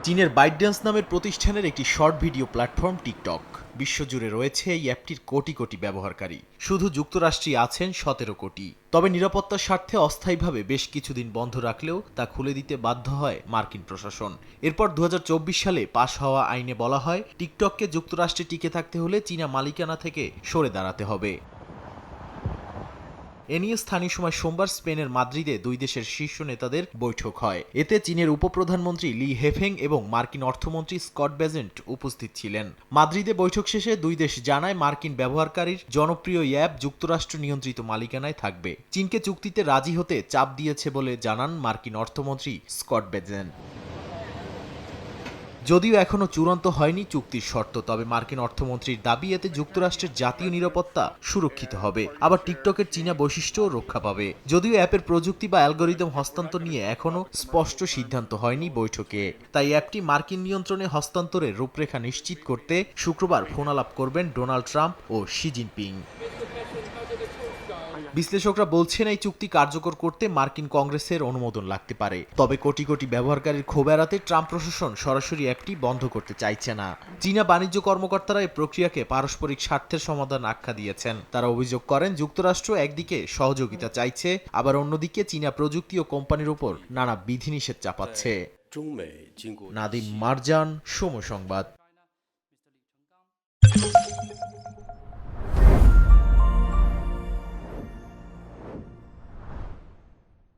চীনের বাইটড্যান্স নামের প্রতিষ্ঠানের একটি শর্ট ভিডিও প্ল্যাটফর্ম টিকটক। বিশ্বজুড়ে রয়েছে এই অ্যাপটির কোটি কোটি ব্যবহারকারী। শুধু যুক্তরাষ্ট্রেই আছেন 17 কোটি। তবে নিরাপত্তার স্বার্থে অস্থায়ীভাবে বেশ কিছুদিন বন্ধ রাখলেও তা খুলে দিতে বাধ্য হয় মার্কিন প্রশাসন। এরপর 2024 সালে পাশ হওয়া আইনে বলা হয়, টিকটককে যুক্তরাষ্ট্রে টিকে থাকতে হলে চীনা মালিকানা থেকে সরে দাঁড়াতে হবে। এ নিয়ে স্থানীয় সময় সোমবার স্পেনের মাদ্রিদে দুই দেশের শীর্ষ নেতাদের বৈঠক হয়। এতে চীনের উপপ্রধানমন্ত্রী লি হেফেং এবং মার্কিন অর্থমন্ত্রী স্কট বেজেন্ট উপস্থিত ছিলেন। মাদ্রিদে বৈঠক শেষে দুই দেশ জানায়, মার্কিন ব্যবহারকারীর জনপ্রিয় অ্যাপ যুক্তরাষ্ট্র নিয়ন্ত্রিত মালিকানায় থাকবে। চীনকে চুক্তিতে রাজি হতে চাপ দিয়েছে বলে জানান মার্কিন অর্থমন্ত্রী স্কট বেজেন্ট। যদিও এখনো চূড়ান্ত হয়নি চুক্তির শর্ত, তবে মার্কিন অর্থমন্ত্রীর দাবি, এতে যুক্তরাষ্ট্রের জাতীয় নিরাপত্তা সুরক্ষিত হবে, আবার টিকটকের চীনা বৈশিষ্ট্যও রক্ষা পাবে। যদিও অ্যাপের প্রযুক্তি বা অ্যালগরিদম হস্তান্তর নিয়ে এখনো স্পষ্ট সিদ্ধান্ত হয়নি বৈঠকে, তাই অ্যাপটি মার্কিন নিয়ন্ত্রণে হস্তান্তরের রূপরেখা নিশ্চিত করতে শুক্রবার ফোনালাপ করবেন ডোনাল্ড ট্রাম্প ও শি জিনপিং। বিশ্লেষকরা বলছেন, এই চুক্তি কার্যকর করতে মার্কিন কংগ্রেসের অনুমোদন লাগতে পারে। তবে কোটি কোটি ব্যবহারকারীর ক্ষোভ এড়াতে ট্রাম্প প্রশাসন সরাসরি অ্যাপটি বন্ধ করতে চাইছে না। চীনা বাণিজ্য কর্মকর্তারা এই প্রক্রিয়াকে পারস্পরিক স্বার্থের সমাধান আখ্যা দিয়েছেন। তারা অভিযোগ করেন, যুক্তরাষ্ট্র একদিকে সহযোগিতা চাইছে, আবার অন্যদিকে চীনা প্রযুক্তি ও কোম্পানির উপর নানা বিধিনিষেধ চাপাচ্ছে। নাদিম মারজান, সময় সংবাদ।